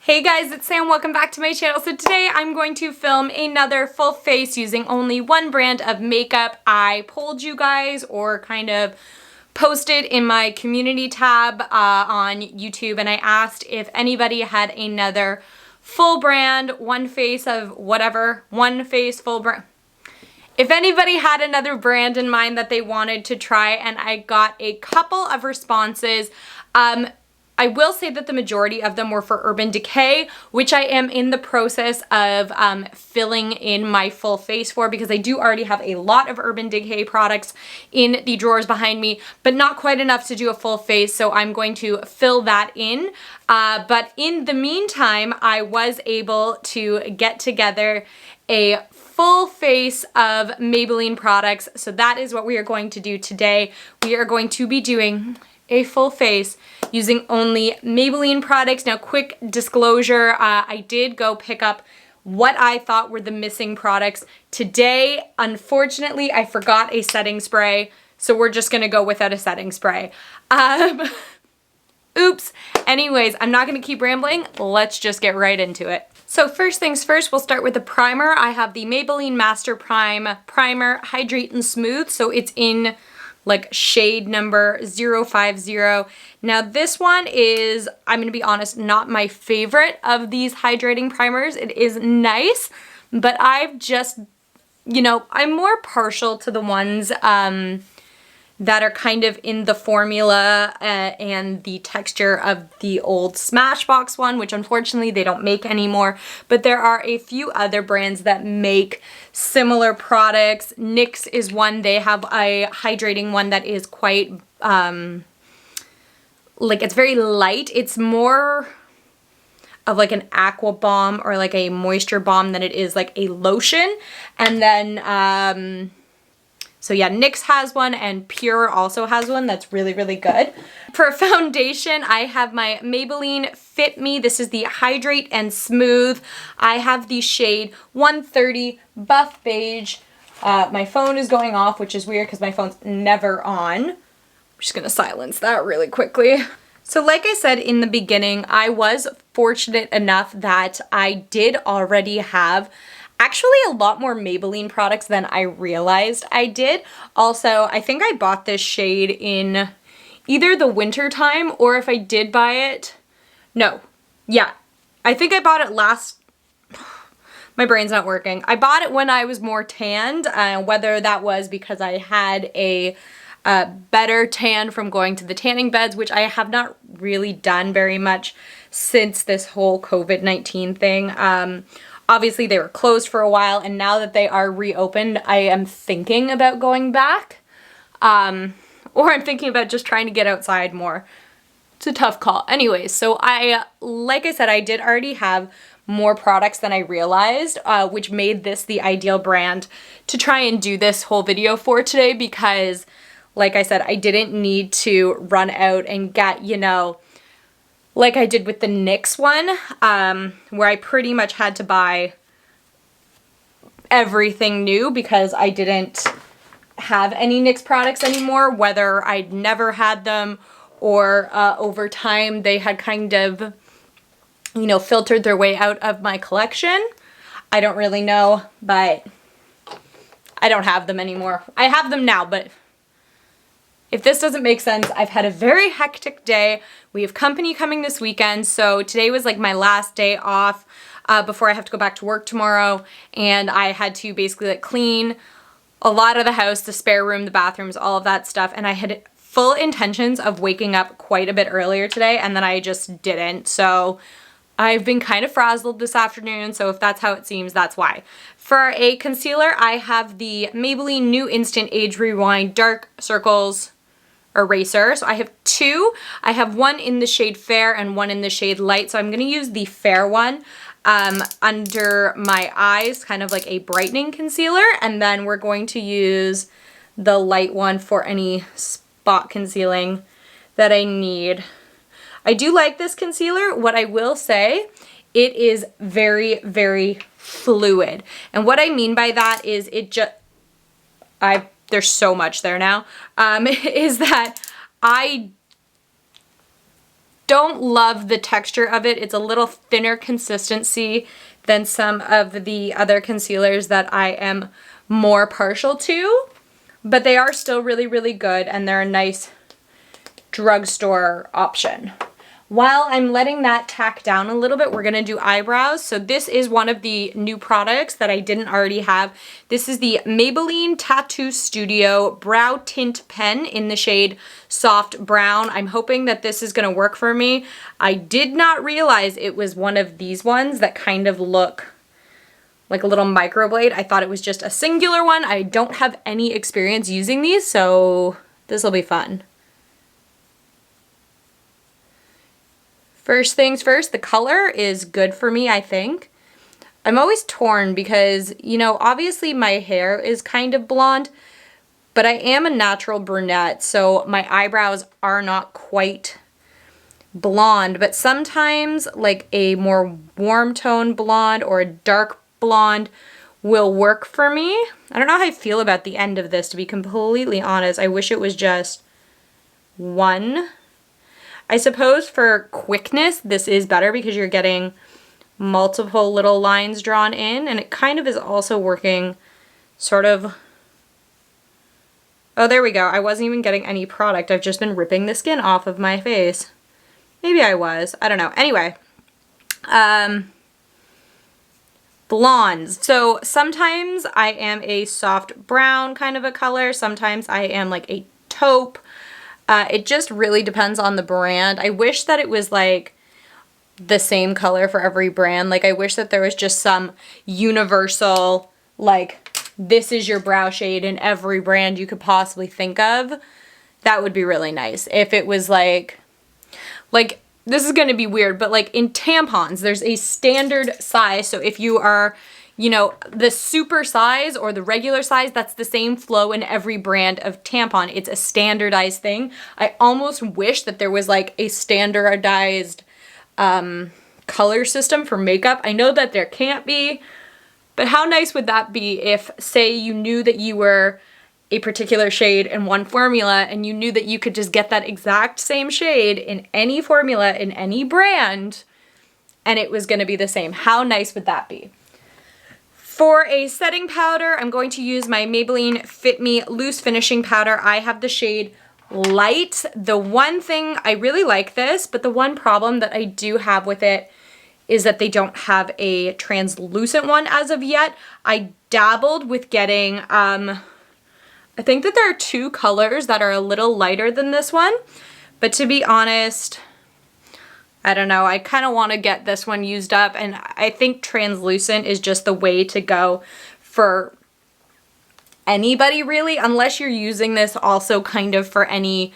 Hey guys, it's Sam. Welcome back to my channel. So today I'm going to film another full face using only one brand of makeup. I polled you guys or kind of posted in my community tab on YouTube, and I asked if anybody had another full brand, one face of whatever, one face full brand. If anybody had another brand in mind that they wanted to try, and I got a couple of responses. I will say that the majority of them were for Urban Decay, which I am in the process of filling in my full face for, because I do already have a lot of Urban Decay products in the drawers behind me, but not quite enough to do a full face, so I'm going to fill that in. But in the meantime, I was able to get together a full face of Maybelline products, so that is what we are going to do today. We are going to be doing a full face using only Maybelline products. Now, quick disclosure, I did go pick up what I thought were the missing products today. Unfortunately, I forgot a setting spray, so we're just gonna go without a setting spray. Oops. Anyways, I'm not gonna keep rambling. Let's just get right into it. So first things first, we'll start with the primer. I have the Maybelline Master Prime Primer Hydrate and Smooth, so it's in like shade number 050. Now this one is, I'm gonna be honest, not my favorite of these hydrating primers. It is nice, but I've just, I'm more partial to the ones that are kind of in the formula and the texture of the old Smashbox one, which unfortunately they don't make anymore. But there are a few other brands that make similar products. NYX is one. They have a hydrating one that is quite, it's very light. It's more of like an aqua bomb or like a moisture bomb than it is like a lotion. And then, so yeah, NYX has one and Pure also has one that's really, really good. For foundation, I have my Maybelline Fit Me. This is the Hydrate and Smooth. I have the shade 130 Buff Beige. My phone is going off, which is weird because my phone's never on. I'm just gonna silence that really quickly. So like I said in the beginning, I was fortunate enough that I did already have actually a lot more Maybelline products than I realized I did. Also, I think I bought this shade in either the winter time, or if I did buy it, no. Yeah, I think I bought it my brain's not working. I bought it when I was more tanned, whether that was because I had a better tan from going to the tanning beds, which I have not really done very much since this whole COVID-19 thing. Obviously, they were closed for a while, and now that they are reopened, I am thinking about going back. Or I'm thinking about just trying to get outside more. It's a tough call. Anyways, so like I said, I did already have more products than I realized, which made this the ideal brand to try and do this whole video for today, because, like I said, I didn't need to run out and get, like I did with the NYX one, where I pretty much had to buy everything new because I didn't have any NYX products anymore, whether I'd never had them or over time they had kind of, filtered their way out of my collection. I don't really know, but I don't have them anymore. I have them now, but if this doesn't make sense, I've had a very hectic day. We have company coming this weekend, so today was like my last day off before I have to go back to work tomorrow, and I had to basically like clean a lot of the house, the spare room, the bathrooms, all of that stuff, and I had full intentions of waking up quite a bit earlier today, and then I just didn't. So I've been kind of frazzled this afternoon, so if that's how it seems, that's why. For a concealer, I have the Maybelline New Instant Age Rewind Dark Circles Eraser. So I have two. I have one in the shade Fair and one in the shade Light. So I'm going to use the Fair one under my eyes, kind of like a brightening concealer. And then we're going to use the Light one for any spot concealing that I need. I do like this concealer. What I will say, it is very, very fluid. And what I mean by that is there's so much there now, is that I don't love the texture of it. It's a little thinner consistency than some of the other concealers that I am more partial to, but they are still really, really good, and they're a nice drugstore option. While I'm letting that tack down a little bit, we're gonna do eyebrows. So this is one of the new products that I didn't already have. This is the Maybelline Tattoo Studio Brow Tint Pen in the shade Soft Brown. I'm hoping that this is gonna work for me. I did not realize it was one of these ones that kind of look like a little microblade. I thought it was just a singular one. I don't have any experience using these, so this will be fun. First things first, the color is good for me, I think. I'm always torn because, you know, obviously my hair is kind of blonde, but I am a natural brunette, so my eyebrows are not quite blonde, but sometimes like a more warm tone blonde or a dark blonde will work for me. I don't know how I feel about the end of this, to be completely honest. I wish it was just one. I suppose for quickness, this is better because you're getting multiple little lines drawn in, and it kind of is also working sort of... Oh, there we go. I wasn't even getting any product. I've just been ripping the skin off of my face. Maybe I was. I don't know. Anyway. Blondes. So sometimes I am a soft brown kind of a color. Sometimes I am like a taupe. It just really depends on the brand. I wish that it was like the same color for every brand. Like I wish that there was just some universal, like this is your brow shade in every brand you could possibly think of. That would be really nice. If it was like this is going to be weird, but like in tampons, there's a standard size. So if you are, you know, the super size or the regular size, that's the same flow in every brand of tampon. It's a standardized thing. I almost wish that there was like a standardized color system for makeup. I know that there can't be, but how nice would that be if, say, you knew that you were a particular shade in one formula and you knew that you could just get that exact same shade in any formula in any brand and it was going to be the same. How nice would that be? For a setting powder, I'm going to use my Maybelline Fit Me Loose Finishing Powder. I have the shade Light. The one thing, I really like this, but the one problem that I do have with it is that they don't have a translucent one as of yet. I dabbled with getting, I think that there are two colors that are a little lighter than this one, but to be honest, I don't know, I kind of want to get this one used up, and I think translucent is just the way to go for anybody really, unless you're using this also kind of for any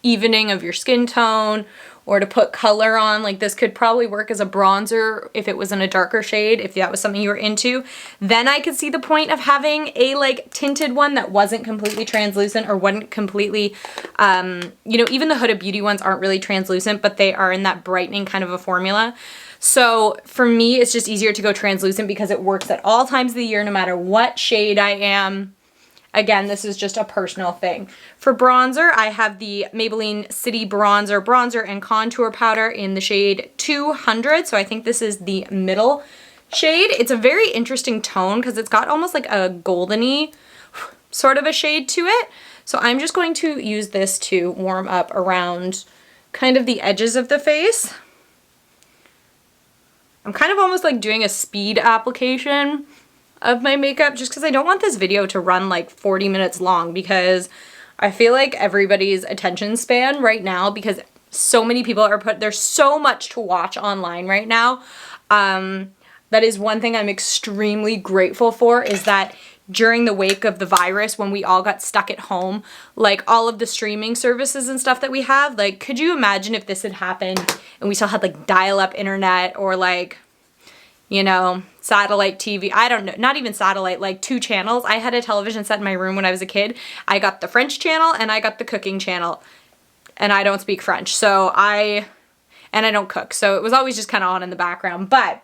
evening of your skin tone or to put color on. Like this could probably work as a bronzer if it was in a darker shade, if that was something you were into. Then I could see the point of having a like tinted one that wasn't completely translucent or wasn't completely, you know, even the Huda Beauty ones aren't really translucent, but they are in that brightening kind of a formula. So for me, it's just easier to go translucent because it works at all times of the year, no matter what shade I am. Again, this is just a personal thing. For bronzer, I have the Maybelline City Bronzer and Contour Powder in the shade 200. So I think this is the middle shade. It's a very interesting tone because it's got almost like a goldeny sort of a shade to it. So I'm just going to use this to warm up around kind of the edges of the face. I'm kind of almost like doing a speed application of my makeup just because I don't want this video to run like 40 minutes long, because I feel like everybody's attention span right now, because so many people are there's so much to watch online right now. That is one thing I'm extremely grateful for, is that during the wake of the virus, when we all got stuck at home, like all of the streaming services and stuff that we have, like could you imagine if this had happened and we still had like dial-up internet or like, you know, satellite TV. I don't know, not even satellite, like 2 channels. I had a television set in my room when I was a kid. I got the French channel and I got the cooking channel. And I don't speak French, so I don't cook. So it was always just kind of on in the background. But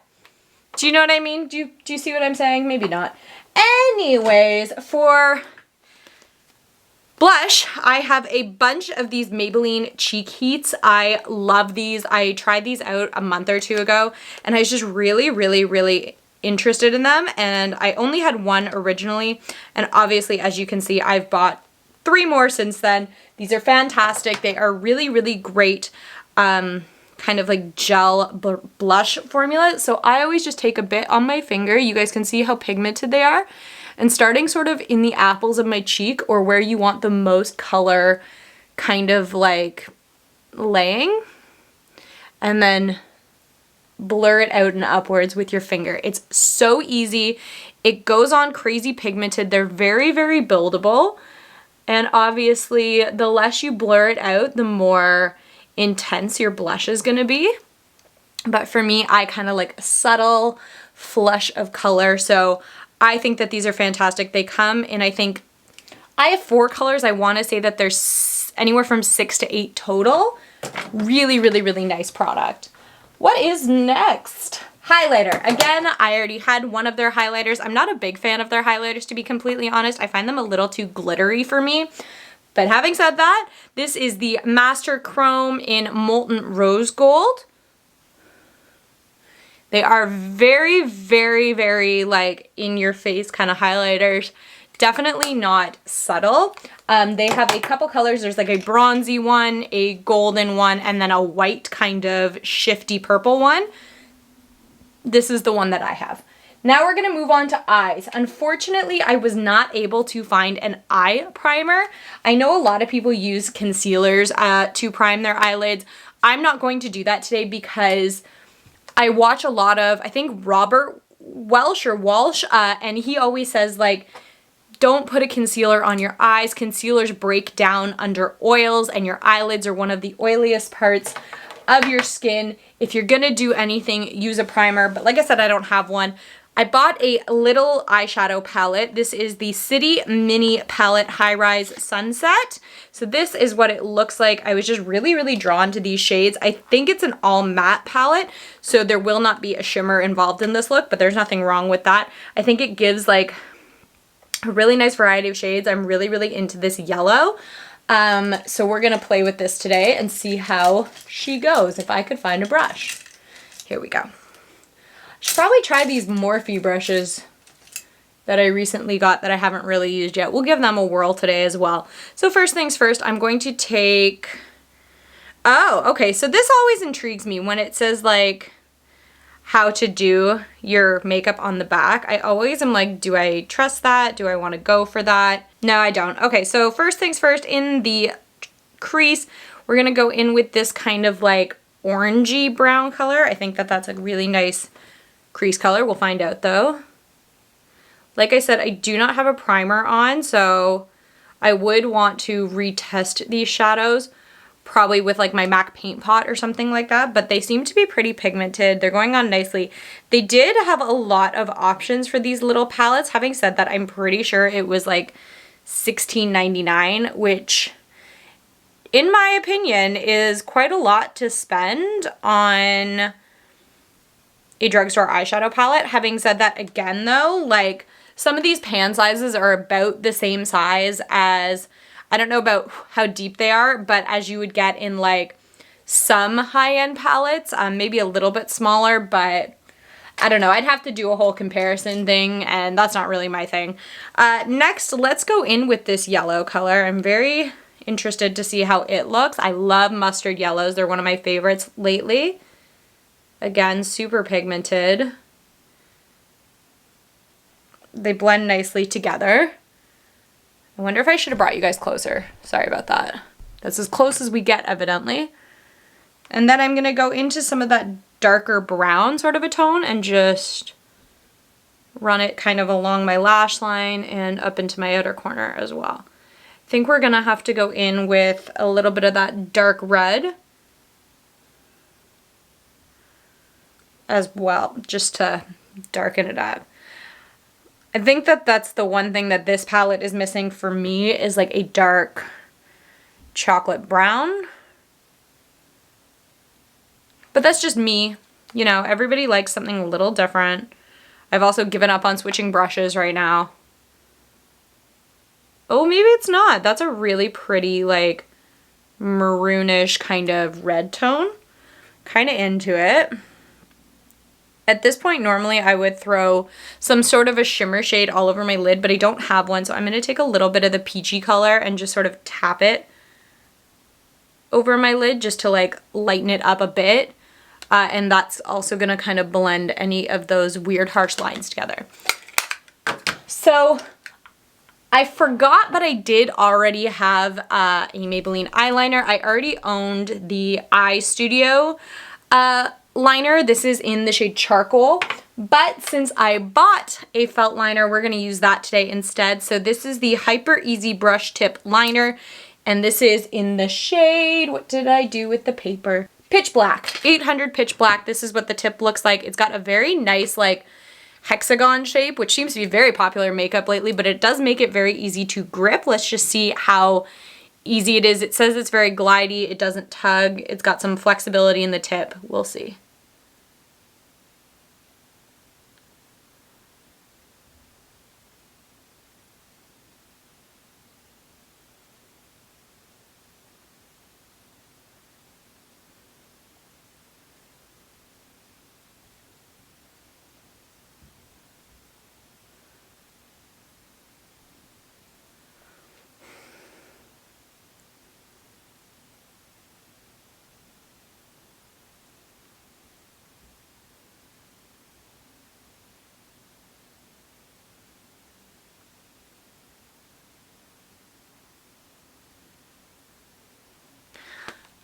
do you know what I mean? Do you see what I'm saying? Maybe not. Anyways, for Blush, I have a bunch of these Maybelline Cheek Heats. I love these. I tried these out a month or two ago, and I was just really interested in them, and I only had one originally, and obviously, as you can see, I've bought 3 more since then. These are fantastic. They are really great kind of like gel blush formula. So I always just take a bit on my finger. You guys can see how pigmented they are. And starting sort of in the apples of my cheek, or where you want the most color kind of like laying, and then blur it out and upwards with your finger. It's so easy. It goes on crazy pigmented. They're very buildable. And obviously, the less you blur it out, the more intense your blush is going to be. But for me, I kind of like a subtle flush of color. So I think that these are fantastic. They come in, I think, I have 4 colors. I want to say that there's anywhere from 6 to 8 total. Really nice product. What is next? Highlighter. Again, I already had one of their highlighters. I'm not a big fan of their highlighters, to be completely honest. I find them a little too glittery for me. But having said that, this is the Master Chrome in Molten Rose Gold. They are very like in your face kind of highlighters. Definitely not subtle. They have a couple colors. There's like a bronzy one, a golden one, and then a white kind of shifty purple one. This is the one that I have. Now we're gonna move on to eyes. Unfortunately, I was not able to find an eye primer. I know a lot of people use concealers to prime their eyelids. I'm not going to do that today because I watch a lot of, I think Robert Welsh or Walsh, and he always says like, don't put a concealer on your eyes. Concealers break down under oils, and your eyelids are one of the oiliest parts of your skin. If you're gonna do anything, use a primer. But like I said, I don't have one. I bought a little eyeshadow palette. This is the City Mini Palette High Rise Sunset. So this is what it looks like. I was just really drawn to these shades. I think it's an all matte palette, so there will not be a shimmer involved in this look, but there's nothing wrong with that. I think it gives like a really nice variety of shades. I'm really into this yellow. So we're gonna play with this today and see how she goes if I could find a brush. Here we go. I should probably try these Morphe brushes that I recently got that I haven't really used yet. We'll give them a whirl today as well. So first things first, I'm going to take, oh, okay, so this always intrigues me when it says like how to do your makeup on the back. I always am like, do I trust that? Do I want to go for that? No, I don't. Okay, so first things first, in the crease, we're gonna go in with this kind of like orangey brown color. I think that that's a really nice crease color. We'll find out though. Like I said, I do not have a primer on, so I would want to retest these shadows, probably with like my MAC paint pot or something like that, but they seem to be pretty pigmented. They're going on nicely. They did have a lot of options for these little palettes. Having said that, I'm pretty sure it was like $16.99, which in my opinion is quite a lot to spend on a drugstore eyeshadow palette. Having said that, again though, like some of these pan sizes are about the same size as, I don't know about how deep they are, but as you would get in like some high-end palettes, maybe a little bit smaller, but I don't know. I'd have to do a whole comparison thing, and that's not really my thing. Next, let's go in with this yellow color. I'm very interested to see how it looks. I love mustard yellows. They're one of my favorites lately. Again, super pigmented. They blend nicely together. I wonder if I should have brought you guys closer. Sorry about that. That's as close as we get, evidently. And then I'm going to go into some of that darker brown sort of a tone and just run it kind of along my lash line and up into my outer corner as well. I think we're going to have to go in with a little bit of that dark red as well, just to darken it up. I think that that's the one thing that this palette is missing for me, is like a dark chocolate brown. But that's just me. You know, everybody likes something a little different. I've also given up on switching brushes right now. Oh, maybe it's not. That's a really pretty, like, maroonish kind of red tone. Kind of into it. At this point, normally I would throw some sort of a shimmer shade all over my lid, but I don't have one, so I'm going to take a little bit of the peachy color and just sort of tap it over my lid just to like lighten it up a bit. And that's also going to kind of blend any of those weird harsh lines together. So I forgot, but I did already have a Maybelline eyeliner. I already owned the Eye Studio liner. This is in the shade Charcoal. But since I bought a felt liner, we're going to use that today instead. So this is the Hypereasy Brush Tip Liner. And this is in the shade, what did I do with the paper? Pitch Black, 800 Pitch Black. This is what the tip looks like. It's got a very nice like hexagon shape, which seems to be very popular in makeup lately, but it does make it very easy to grip. Let's just see how easy it is. It says it's very glidey. It doesn't tug. It's got some flexibility in the tip. We'll see.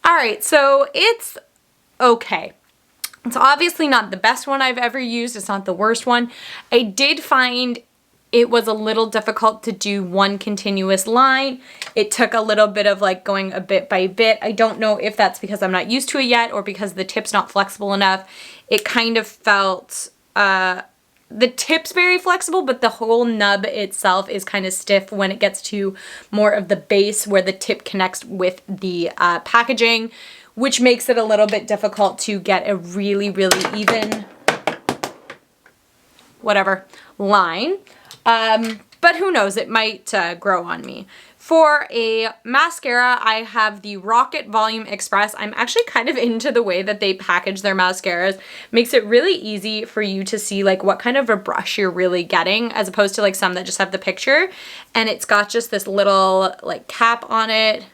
All right, so it's okay. It's obviously not the best one I've ever used. It's not the worst one. I did find it was a little difficult to do one continuous line. It took a little bit of like going a bit by bit. I don't know if that's because I'm not used to it yet or because the tip's not flexible enough. It kind of felt, the tip's very flexible, but the whole nub itself is kind of stiff when it gets to more of the base where the tip connects with the packaging, which makes it a little bit difficult to get a really, really even, whatever, line. But who knows, it might grow on me. For a mascara, I have the Rocket Volume Express. I'm actually kind of into the way that they package their mascaras. Makes it really easy for you to see like what kind of a brush you're really getting, as opposed to like some that just have the picture. And it's got just this little like cap on it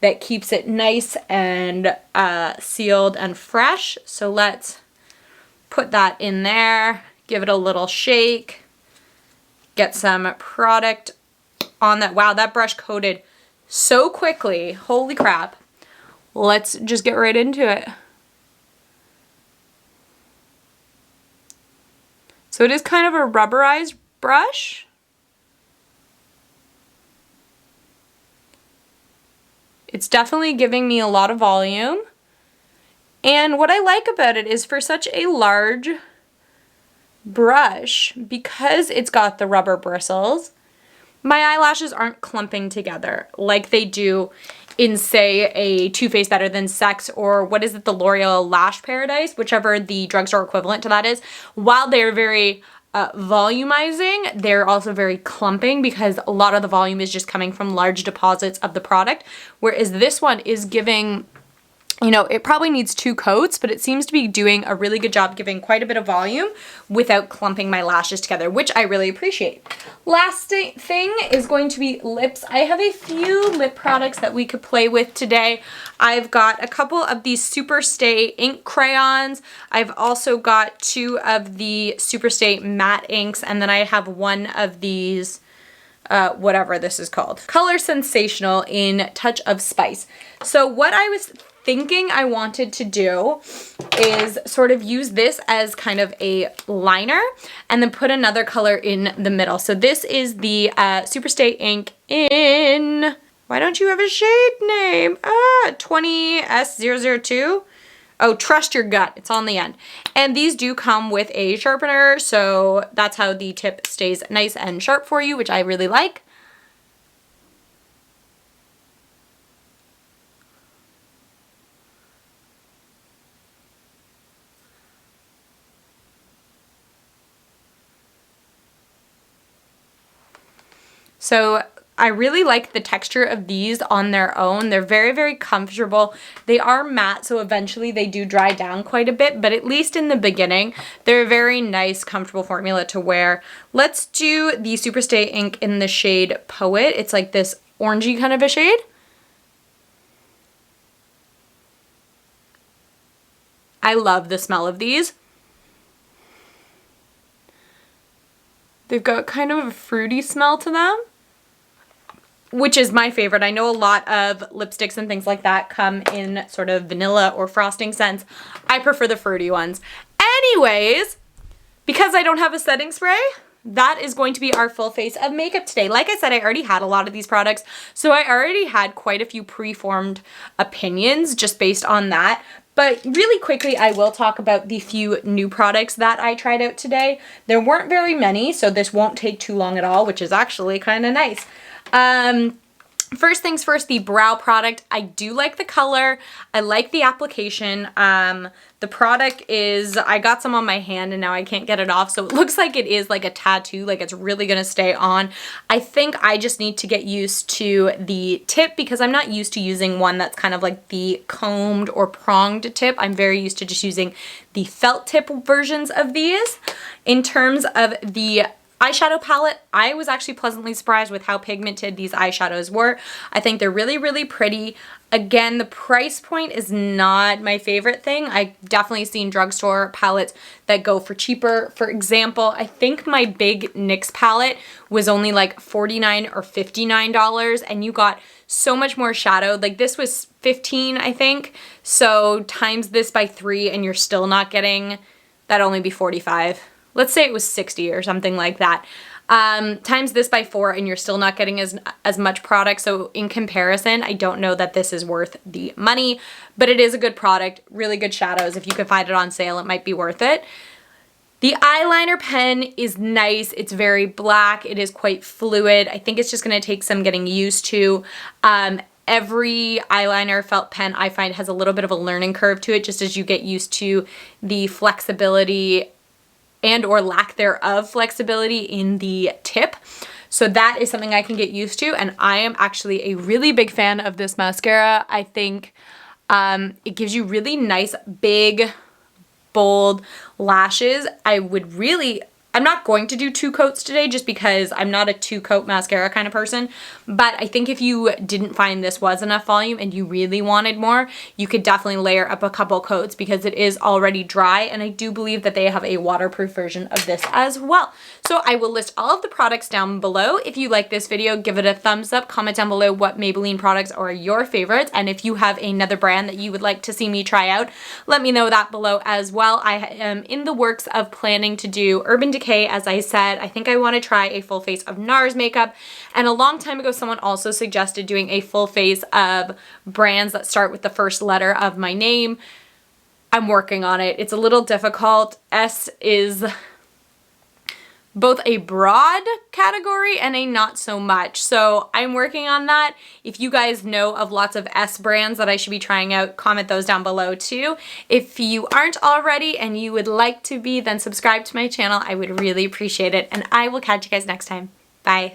that keeps it nice and sealed and fresh. So let's put that in there, give it a little shake, get some product on that. Wow, that brush coated so quickly. Holy crap. Let's just get right into it. So it is kind of a rubberized brush. It's definitely giving me a lot of volume. And what I like about it is for such a large brush, because it's got the rubber bristles, my eyelashes aren't clumping together like they do in, say, a Too Faced Better Than Sex, or what is it, the L'Oreal Lash Paradise, whichever the drugstore equivalent to that is. While they're very volumizing, they're also very clumping because a lot of the volume is just coming from large deposits of the product, whereas this one is giving, you know, it probably needs 2 coats, but it seems to be doing a really good job giving quite a bit of volume without clumping my lashes together, which I really appreciate. Last thing is going to be lips. I have a few lip products that we could play with today. I've got a couple of these Superstay Ink crayons. I've also got 2 of the Superstay matte inks, and then I have 1 of these whatever this is called. Color Sensational in Touch of Spice. So what I was thinking I wanted to do is sort of use this as kind of a liner and then put another color in the middle. So this is the Superstay Ink in, why don't you have a shade name? 20S002. Oh, Trust Your Gut. It's on the end. And these do come with a sharpener, so that's how the tip stays nice and sharp for you, which I really like. So I really like the texture of these on their own. They're very, very comfortable. They are matte, so eventually they do dry down quite a bit, but at least in the beginning, they're a very nice, comfortable formula to wear. Let's do the Superstay Ink in the shade Poet. It's like this orangey kind of a shade. I love the smell of these. They've got kind of a fruity smell to them, which is my favorite. I know a lot of lipsticks and things like that come in sort of vanilla or frosting scents. I prefer the fruity ones. Anyways, because I don't have a setting spray, that is going to be our full face of makeup today. Like I said, I already had a lot of these products, so I already had quite a few pre-formed opinions just based on that. But really quickly, I will talk about the few new products that I tried out today. There weren't very many, so this won't take too long at all, which is actually kind of nice. First things first, the brow product. I do like the color. I like the application. The product is, I got some on my hand and now I can't get it off. So it looks like it is like a tattoo, like it's really going to stay on. I think I just need to get used to the tip because I'm not used to using one that's kind of like the combed or pronged tip. I'm very used to just using the felt tip versions of these. In terms of the eyeshadow palette, I was actually pleasantly surprised with how pigmented these eyeshadows were. I think they're really, really pretty. Again, the price point is not my favorite thing. I definitely seen drugstore palettes that go for cheaper. For example, I think my big NYX palette was only like $49 or $59 and you got so much more shadow. Like this was $15, I think. So times this by 3 and you're still not getting, that'd only be $45. Let's say it was 60 or something like that. Times this by 4 and you're still not getting as much product. So in comparison, I don't know that this is worth the money, but it is a good product, really good shadows. If you could find it on sale, it might be worth it. The eyeliner pen is nice. It's very black. It is quite fluid. I think it's just going to take some getting used to. Every eyeliner felt pen I find has a little bit of a learning curve to it, just as you get used to the flexibility and or lack thereof flexibility in the tip. So that is something I can get used to, and I am actually a really big fan of this mascara. I think it gives you really nice, big, bold lashes. I'm not going to do 2 coats today just because I'm not a 2-coat mascara kind of person, but I think if you didn't find this was enough volume and you really wanted more, you could definitely layer up a couple coats because it is already dry, and I do believe that they have a waterproof version of this as well. So I will list all of the products down below. If you like this video, give it a thumbs up, comment down below what Maybelline products are your favorites, and if you have another brand that you would like to see me try out, let me know that below as well. I am in the works of planning to do Urban Decay. As I said, I think I want to try a full face of NARS makeup, and a long time ago someone also suggested doing a full face of brands that start with the first letter of my name. I'm working on it. It's a little difficult. S is both a broad category and a not so much. So I'm working on that. If you guys know of lots of S brands that I should be trying out, comment those down below too. If you aren't already and you would like to be, then subscribe to my channel. I would really appreciate it. And I will catch you guys next time. Bye.